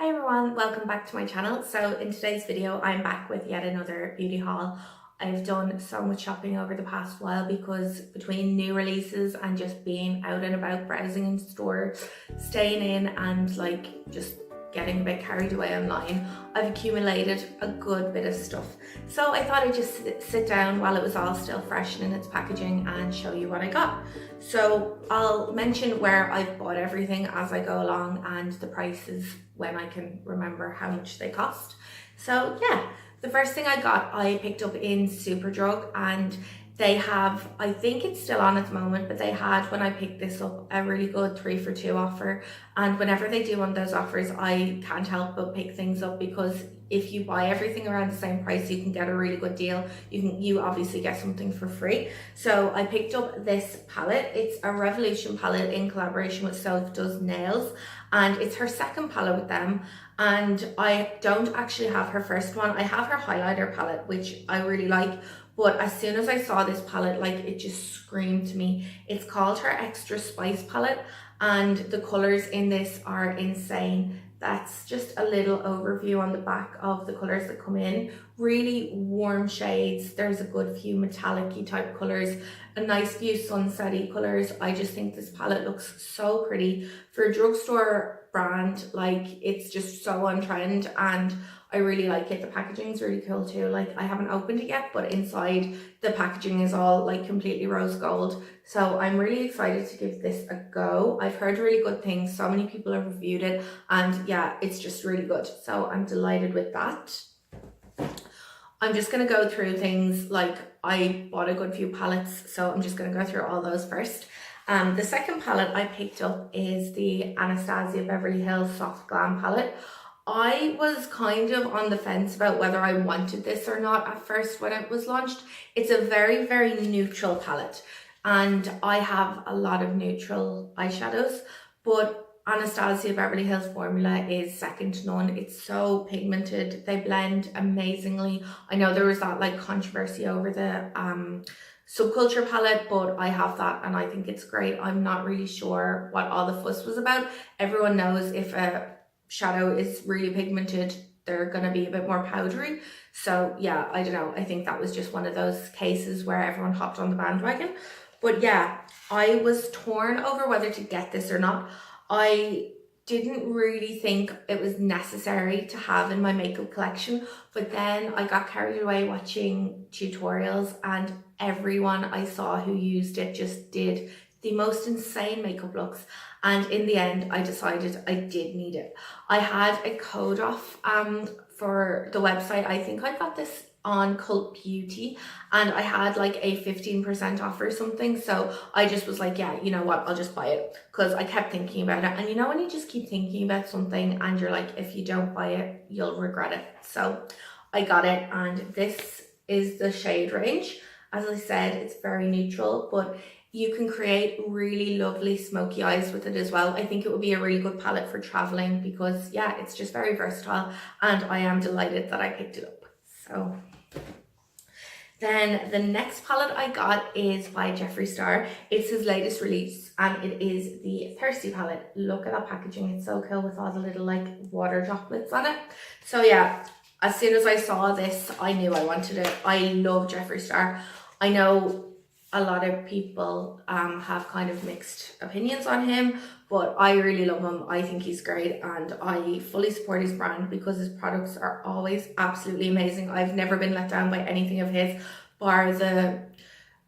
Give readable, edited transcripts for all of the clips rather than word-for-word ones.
Hi everyone, welcome back to my channel. So in today's video, I'm back with yet another beauty haul. I've done so much shopping over the past while because between new releases and just being out and about browsing in store, staying in and just getting a bit carried away online, I've accumulated a good bit of stuff. So I thought I'd just sit down while it was all still fresh and in its packaging and show you what I got. So I'll mention where I've bought everything as I go along and the prices when I can remember how much they cost. So yeah, the first thing I got, I picked up in Superdrug, and they have, I think it's still on at the moment, but they had, when I picked this up, a really good 3 for 2 offer. And whenever they do one of those offers, I can't help but pick things up because if you buy everything around the same price, you can get a really good deal. You obviously get something for free. So I picked up this palette. It's a Revolution palette in collaboration with Soph Does Nails, and it's her second palette with them. And I don't actually have her first one. I have her highlighter palette, which I really like, but as soon as I saw this palette, it just screamed to me. It's called her Extra Spice palette, and the colors in this are insane. That's just a little overview on the back of the colors that come in. Really warm shades. There's a good few metallic-y type colors, a nice few sunset-y colors. I just think this palette looks so pretty for a drugstore brand. It's just so on trend, and I really like it. The packaging is really cool too. I haven't opened it yet, but inside the packaging is all completely rose gold. So I'm really excited to give this a go. I've heard really good things. So many people have reviewed it, and yeah, it's just really good. So I'm delighted with that. I'm just gonna go through things. I bought a good few palettes, so I'm just gonna go through all those first. The second palette I picked up is the Anastasia Beverly Hills Soft Glam palette. I was kind of on the fence about whether I wanted this or not at first when it was launched. It's a very, very neutral palette, and I have a lot of neutral eyeshadows, but Anastasia Beverly Hills formula is second to none. It's so pigmented. They blend amazingly. I know there was that controversy over the Subculture palette, but I have that and I think it's great. I'm not really sure what all the fuss was about. Everyone knows if a shadow is really pigmented, they're gonna be a bit more powdery. So yeah, I don't know. I think that was just one of those cases where everyone hopped on the bandwagon. But yeah, I was torn over whether to get this or not. I didn't really think it was necessary to have in my makeup collection, but then I got carried away watching tutorials, and everyone I saw who used it just did the most insane makeup looks, and in the end I decided I did need it. I had a code off for the website. I think I got this on Cult Beauty, and I had a 15% off or something, so I just was like, yeah, you know what, I'll just buy it, because I kept thinking about it. And you know when you just keep thinking about something and you're like, if you don't buy it, you'll regret it. So I got it, and this is the shade range. As I said, it's very neutral, but you can create really lovely smoky eyes with it as well. I think it would be a really good palette for traveling because yeah, it's just very versatile, and I am delighted that I picked it up. So then the next palette I got is by Jeffree Star. It's his latest release, and it is the Thirsty palette. Look at that packaging. It's so cool with all the little water droplets on it. So yeah, as soon as I saw this, I knew I wanted it. I love Jeffree Star. I know a lot of people have kind of mixed opinions on him, but I really love him. I think he's great, and I fully support his brand because his products are always absolutely amazing. I've never been let down by anything of his, bar the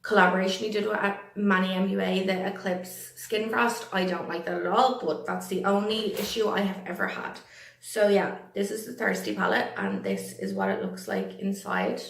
collaboration he did with Manny MUA, the Eclipse Skin Frost. I don't like that at all, but that's the only issue I have ever had. So yeah, this is the Thirsty palette, and this is what it looks like inside.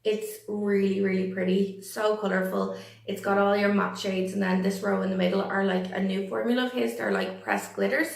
It's really, really pretty, so colorful. It's got all your matte shades, and then this row in the middle are a new formula of his. They're pressed glitters,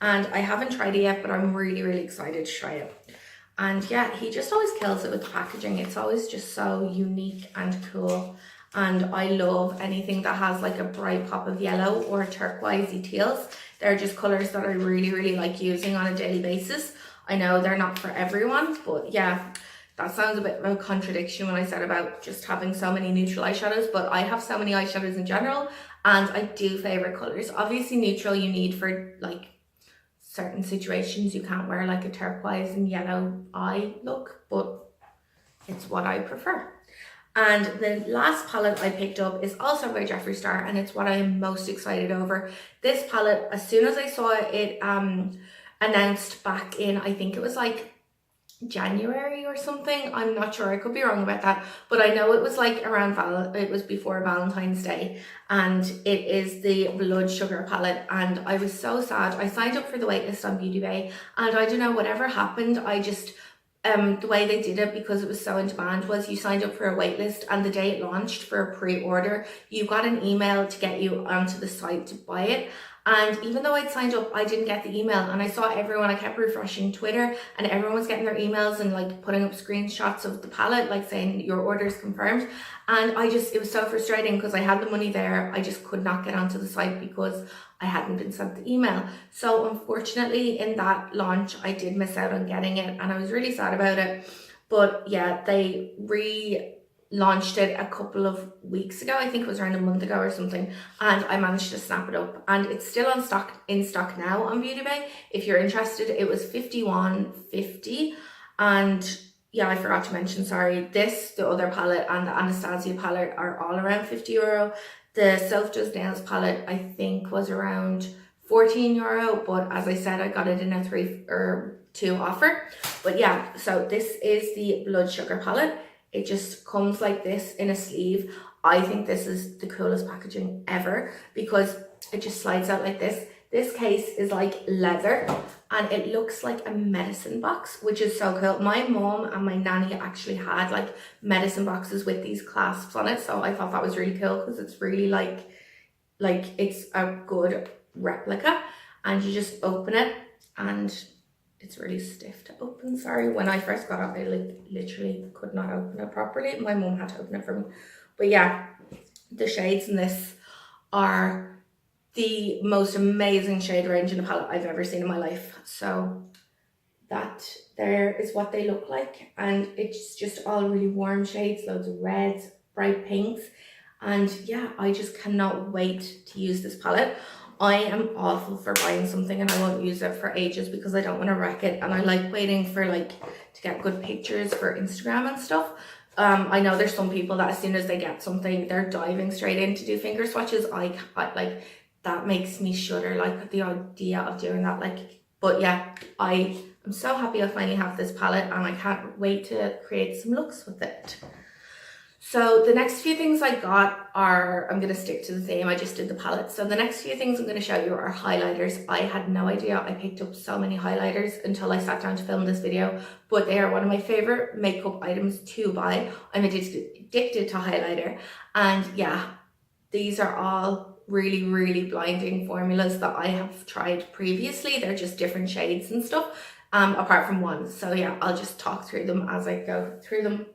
and I haven't tried it yet, but I'm really, really excited to try it. And yeah, he just always kills it with the packaging. It's always just so unique and cool, and I love anything that has a bright pop of yellow or turquoisey teals. They're just colors that I really, really like using on a daily basis. I know they're not for everyone, but yeah, that sounds a bit of a contradiction when I said about just having so many neutral eyeshadows, but I have so many eyeshadows in general, and I do favorite colors. Obviously neutral you need for certain situations you can't wear like a turquoise and yellow eye look, but it's what I prefer. And the last palette I picked up is also by Jeffree Star, and it's what I am most excited over. This palette, as soon as I saw it announced back in, I think it was like January or something, I'm not sure, I could be wrong about that, but I know it was like around it was before Valentine's Day, and it is the Blood Sugar palette. And I was so sad. I signed up for the waitlist on Beauty Bay, and I don't know, whatever happened, I just the way they did it, because it was so in demand, was you signed up for a waitlist, and the day it launched for a pre-order, you got an email to get you onto the site to buy it. And even though I'd signed up, I didn't get the email, and I saw everyone, I kept refreshing Twitter, and everyone was getting their emails and like putting up screenshots of the palette, like saying your order is confirmed. And it was so frustrating, because I had the money there, I just could not get onto the site because I hadn't been sent the email. So unfortunately in that launch, I did miss out on getting it, and I was really sad about it. But yeah, they launched it a couple of weeks ago, I think it was around a month ago or something, and I managed to snap it up, and it's still in stock now on Beauty Bay. If you're interested, it was $51.50. And yeah, I forgot to mention, sorry, the other palette and the Anastasia palette are all around €50. The Self Does Nails palette I think was around €14, but as I said, I got it in a 3 or 2 offer. But yeah, so this is the Blood Sugar palette. It just comes like this in a sleeve. I think this is the coolest packaging ever, because it just slides out like this. This case is like leather, and it looks like a medicine box, which is so cool. My mom and my nanny actually had like medicine boxes with these clasps on it, so I thought that was really cool, because it's really like it's a good replica. And you just open it, and it's really stiff to open. Sorry, when I first got it, I like literally could not open it properly. My mom had to open it for me. But yeah, the shades in this are the most amazing shade range in a palette I've ever seen in my life. So that there is what they look like, and it's just all really warm shades, loads of reds, bright pinks, and yeah, I just cannot wait to use this palette. I am awful for buying something and I won't use it for ages because I don't want to wreck it, and I like waiting for to get good pictures for Instagram and stuff. I know there's some people that as soon as they get something, they're diving straight in to do finger swatches. I like, that makes me shudder, like the idea of doing that. But yeah, I am so happy I finally have this palette, and I can't wait to create some looks with it. So the next few things I got are, I'm going to stick to the theme, I just did the palette. So the next few things I'm going to show you are highlighters. I had no idea I picked up so many highlighters until I sat down to film this video, but they are one of my favorite makeup items to buy. I'm addicted to highlighter, and yeah, these are all really, really blinding formulas that I have tried previously. They're just different shades and stuff, apart from one. So yeah, I'll just talk through them as I go through them.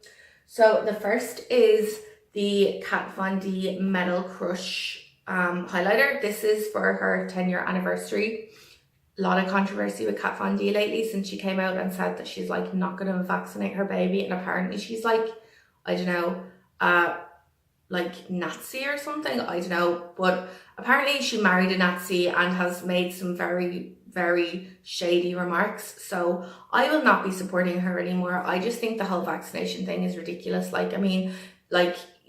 So the first is the Kat Von D Metal Crush highlighter. This is for her 10-year anniversary. A lot of controversy with Kat Von D lately since she came out and said that she's like not going to vaccinate her baby, and apparently she's like, I don't know, like Nazi or something, I don't know, but apparently she married a Nazi and has made some very, very shady remarks. So I will not be supporting her anymore. I just think the whole vaccination thing is ridiculous. I mean,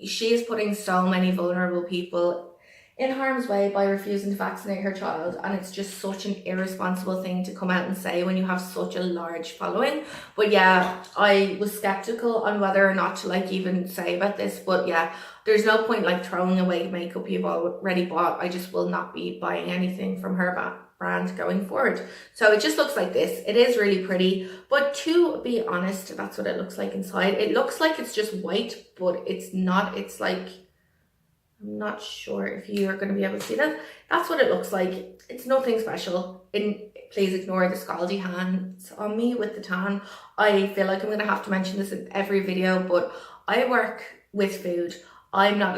she is putting so many vulnerable people in harm's way by refusing to vaccinate her child, and it's just such an irresponsible thing to come out and say when you have such a large following. But yeah, I was skeptical on whether or not to even say about this, but yeah, there's no point throwing away makeup you've already bought. I just will not be buying anything from her brand going forward. So it just looks like this. It is really pretty, but to be honest, that's what it looks like inside. It looks like it's just white, but it's not. It's I'm not sure if you are going to be able to see that. That's what it looks like. It's nothing special. Please ignore the scaldy hands on me with the tan. I feel like I'm going to have to mention this in every video, but I work with food. I'm not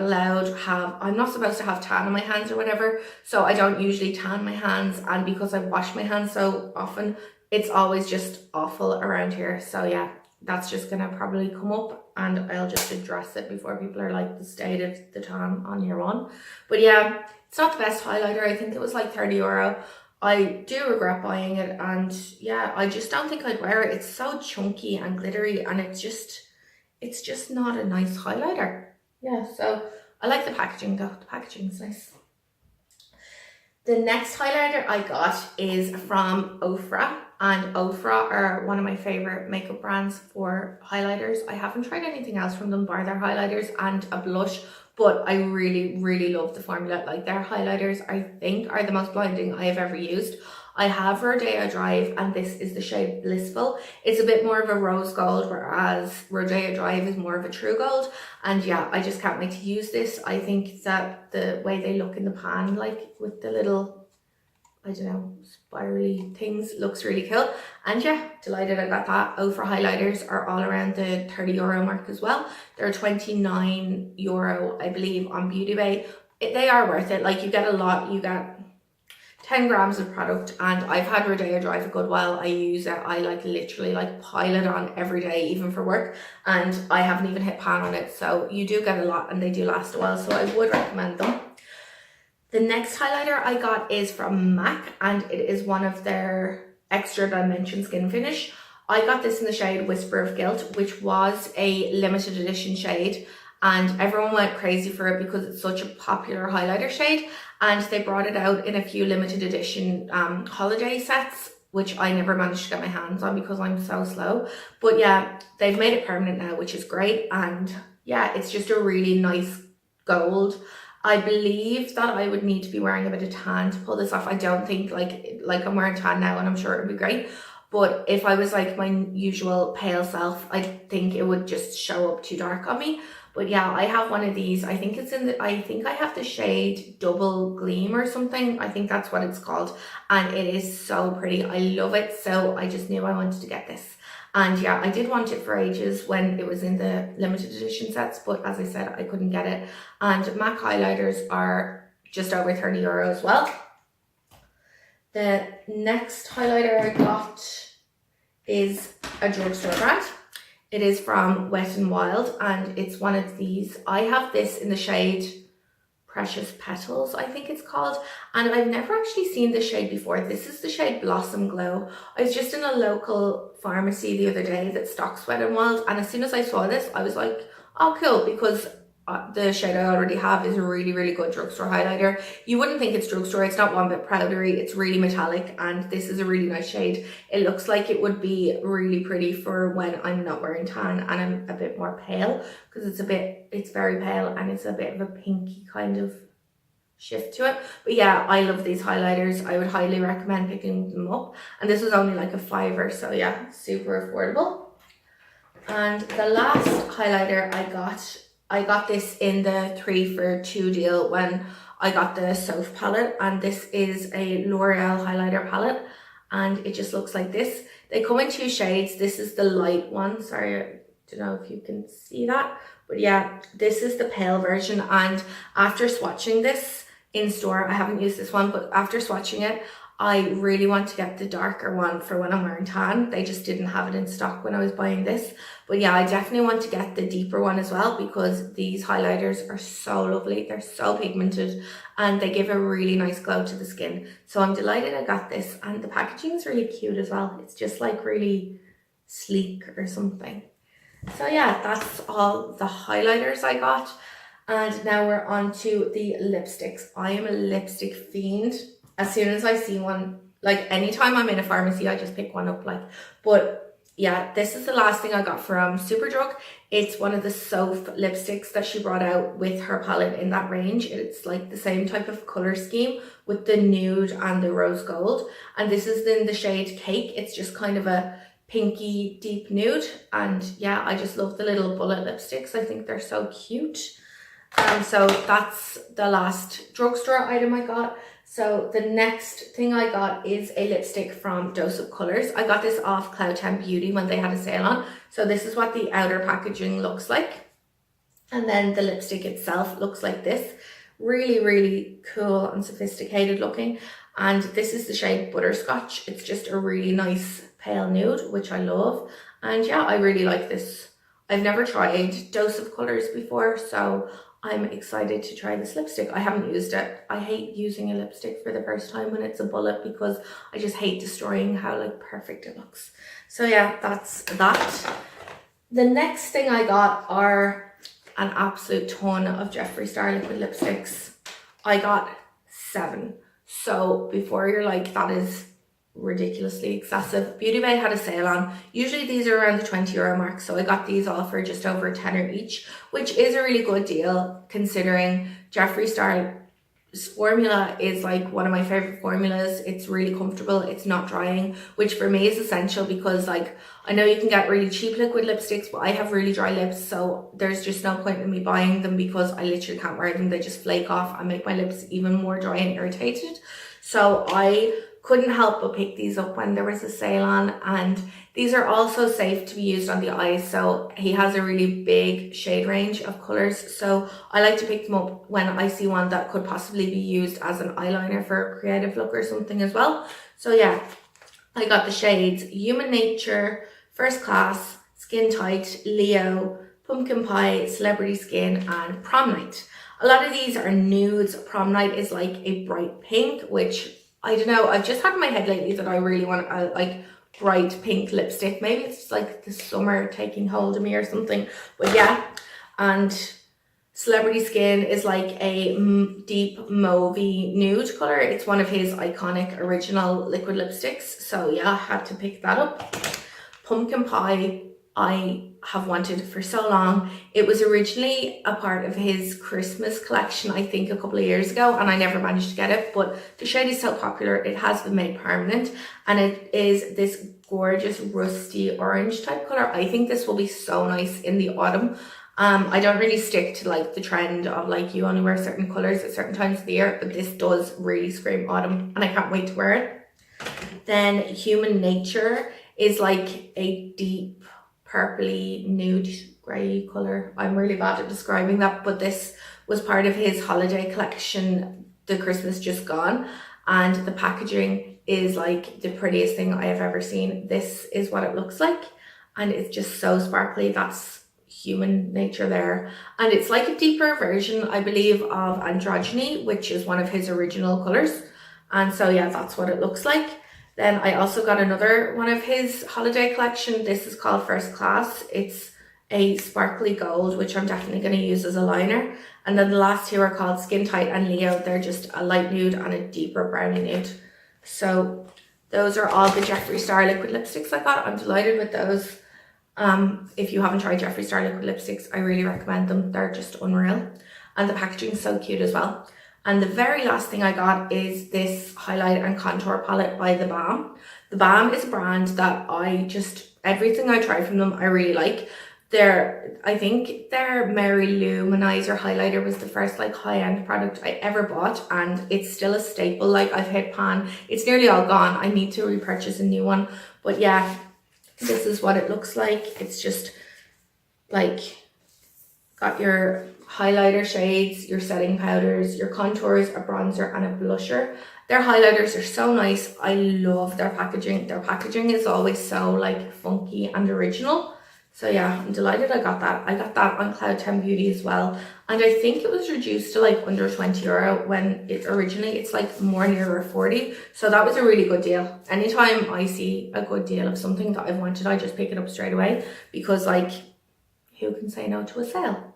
supposed to have tan on my hands or whatever, so I don't usually tan my hands, and because I wash my hands so often, it's always just awful around here. So yeah, that's just gonna probably come up, and I'll just address it before people are like, the state of the tan on your one. But yeah, it's not the best highlighter. I think it was €30. I do regret buying it, and yeah, I just don't think I'd wear it. It's so chunky and glittery, and it's just not a nice highlighter. Yeah, so I like the packaging though. The packaging's nice. The next highlighter I got is from Ofra, and Ofra are one of my favorite makeup brands for highlighters. I haven't tried anything else from them bar their highlighters and a blush, but I really love the formula. Like, their highlighters, I think, are the most blinding I have ever used. I have Rodeo Drive, and this is the shade Blissful. It's a bit more of a rose gold, whereas Rodeo Drive is more of a true gold. And yeah, I just can't wait to use this. I think that the way they look in the pan, like with the little, I don't know, spirally things, looks really cool. And yeah, delighted I got that. Ofra highlighters are all around the €30 mark as well. They're €29, I believe, on Beauty Bay. They are worth it. Like, you get a lot. You get 10 grams of product, and I've had Rodeo Drive a good while. I use it. I like literally like pile it on every day, even for work, and I haven't even hit pan on it. So you do get a lot, and they do last a while, so I would recommend them. The next highlighter I got is from MAC, and it is one of their Extra Dimension Skin Finish. I got this in the shade Whisper of Guilt, which was a limited edition shade, and everyone went crazy for it because it's such a popular highlighter shade, and they brought it out in a few limited edition holiday sets, which I never managed to get my hands on because I'm so slow. But yeah, they've made it permanent now, which is great, and yeah, it's just a really nice gold. I believe that I would need to be wearing a bit of tan to pull this off. I don't think like I'm wearing tan now, and I'm sure it would be great. But if I was like my usual pale self, I think it would just show up too dark on me. But yeah, I have one of these. I think it's I think I have the shade Double Gleam or something. I think that's what it's called. And it is so pretty. I love it. So I just knew I wanted to get this. And yeah, I did want it for ages when it was in the limited edition sets, but as I said, I couldn't get it. And MAC highlighters are just over €30 as well. The next highlighter I got is a drugstore brand. It is from Wet n Wild, and it's one of these. I have this in the shade Precious Petals, I think it's called, and I've never actually seen this shade before. This is the shade Blossom Glow. I was just in a local pharmacy the other day that stocks Wet n Wild, and as soon as I saw this, I was like, oh cool, because the shade I already have is a really good drugstore highlighter. You wouldn't think it's drugstore. It's not one bit powdery. It's really metallic, and this is a really nice shade. It looks like it would be really pretty for when I'm not wearing tan and I'm a bit more pale, because it's very pale and it's a bit of a pinky kind of shift to it. But yeah, I love these highlighters. I would highly recommend picking them up, and this was only like a $5, so yeah, super affordable. And the last highlighter I got this in the 3 for 2 deal when I got the Soph palette, and this is a L'Oreal highlighter palette, and it just looks like this. They come in 2 shades. This is the light one. Sorry, I don't know if you can see that, but yeah, this is the pale version. And after swatching this in store, I haven't used this one, but after swatching it, I really want to get the darker one for when I'm wearing tan. They just didn't have it in stock when I was buying this. But yeah, I definitely want to get the deeper one as well, because these highlighters are so lovely. They're so pigmented and they give a really nice glow to the skin. So I'm delighted I got this, and the packaging is really cute as well. It's just like really sleek or something. So yeah, that's all the highlighters I got. And now we're on to the lipsticks. I am a lipstick fiend. As soon as I see one, like anytime I'm in a pharmacy, I just pick one up. But yeah, this is the last thing I got from Superdrug. It's one of the Soph lipsticks that she brought out with her palette in that range. It's like the same type of color scheme with the nude and the rose gold. And this is in the shade Cake. It's just kind of a pinky deep nude. And yeah, I just love the little bullet lipsticks. I think they're so cute. So that's the last drugstore item I got. So the next thing I got is a lipstick from Dose of Colours. I got this off Cloud 10 Beauty when they had a sale on. So this is what the outer packaging looks like. And then the lipstick itself looks like this. Really cool and sophisticated looking. And this is the shade Butterscotch. It's just a really nice pale nude, which I love. And yeah, I really like this. I've never tried Dose of Colours before, so I'm excited to try this lipstick. I haven't used it. I hate using a lipstick for the first time when it's a bullet because I just hate destroying how like perfect it looks. So yeah, that's that. The next thing I got are an absolute ton of Jeffree Star liquid lipsticks. I got 7. So before you're like, that is ridiculously excessive, Beauty Bay had a sale on. Usually these are around the €20 mark, so I got these all for just over £10 each, which is a really good deal considering Jeffree Star's formula is like one of my favorite formulas. It's really comfortable, it's not drying, which for me is essential because like I know you can get really cheap liquid lipsticks, but I have really dry lips, so there's just no point in me buying them because I literally can't wear them. They just flake off and make my lips even more dry and irritated. So I couldn't help but pick these up when there was a sale on, and these are also safe to be used on the eyes. So he has a really big shade range of colors, so I like to pick them up when I see one that could possibly be used as an eyeliner for a creative look or something as well. So yeah, I got the shades Human Nature, First Class, Skin Tight, Leo, Pumpkin Pie, Celebrity Skin, and Prom Night. A lot of these are nudes. Prom Night is like a bright pink, which I don't know, I've just had in my head lately that I really want a like bright pink lipstick. Maybe it's just like the summer taking hold of me or something, but yeah. And Celebrity Skin is like a deep mauvey nude color. It's one of his iconic original liquid lipsticks, so yeah, I had to pick that up. Pumpkin Pie I have wanted for so long. It was originally a part of his Christmas collection, I think a couple of years ago, and I never managed to get it, but the shade is so popular, it has been made permanent, and it is this gorgeous rusty orange type color. I think this will be so nice in the autumn. I don't really stick to like the trend of like you only wear certain colors at certain times of the year, but this does really scream autumn and I can't wait to wear it. Then Human Nature is like a deep purpley nude grey color. I'm really bad at describing that, but this was part of his holiday collection, the Christmas just gone, and the packaging is like the prettiest thing I have ever seen. This is what it looks like, and it's just so sparkly. That's Human Nature there, and it's like a deeper version, I believe, of Androgyny, which is one of his original colors. And so yeah, that's what it looks like. Then I also got another one of his holiday collection. This is called First Class. It's a sparkly gold, which I'm definitely going to use as a liner. And then the last two are called Skin Tight and Leo. They're just a light nude and a deeper brownie nude. So those are all the Jeffree Star liquid lipsticks I got. I'm delighted with those. If you haven't tried Jeffree Star liquid lipsticks, I really recommend them. They're just unreal. And the packaging is so cute as well. And the very last thing I got is this highlight and contour palette by The Balm. The Balm is a brand that everything I try from them, I really like. I think their Mary Lou Manizer highlighter was the first like high-end product I ever bought, and it's still a staple. Like I've hit pan, it's nearly all gone. I need to repurchase a new one. But yeah, this is what it looks like. It's just like got your highlighter shades, your setting powders, your contours, a bronzer, and a blusher. Their highlighters are so nice. I love their packaging. Their packaging is always so like funky and original. So yeah, I'm delighted I got that. I got that on Cloud 10 Beauty as well. And I think it was reduced to like under €20 when it's like more nearer 40. So that was a really good deal. Anytime I see a good deal of something that I've wanted, I just pick it up straight away because like who can say no to a sale?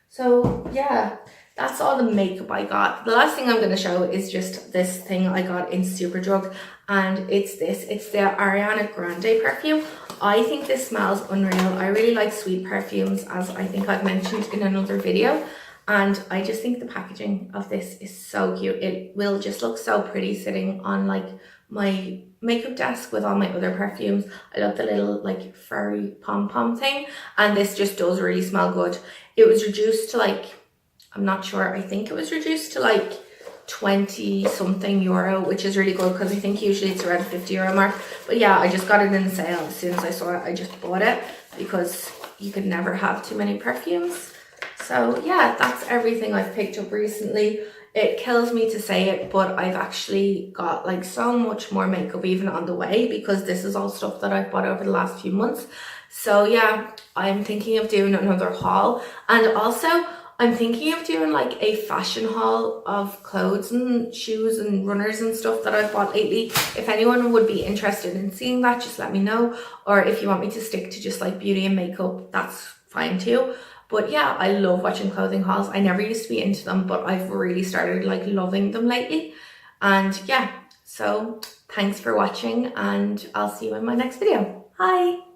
So yeah, that's all the makeup I got. The last thing I'm going to show is just this thing I got in Superdrug, and it's this. It's the Ariana Grande perfume. I think this smells unreal. I really like sweet perfumes, as I think I've mentioned in another video, and I just think the packaging of this is so cute. It will just look so pretty sitting on like my makeup desk with all my other perfumes. I love the little like furry pom-pom thing, and this just does really smell good. It was reduced to like, I'm not sure, I think it was reduced to like 20 something euro, which is really good because I think usually it's around €50 mark. But yeah, I just got it in sale. As soon as I saw it, I just bought it because you could never have too many perfumes. So yeah, that's everything I've picked up recently. It kills me to say it, but I've actually got like so much more makeup even on the way because this is all stuff that I've bought over the last few months. So yeah, I'm thinking of doing another haul. And also I'm thinking of doing like a fashion haul of clothes and shoes and runners and stuff that I've bought lately. If anyone would be interested in seeing that, just let me know. Or if you want me to stick to just like beauty and makeup, that's fine too. But yeah, I love watching clothing hauls. I never used to be into them, but I've really started like loving them lately. And yeah, so thanks for watching and I'll see you in my next video. Bye!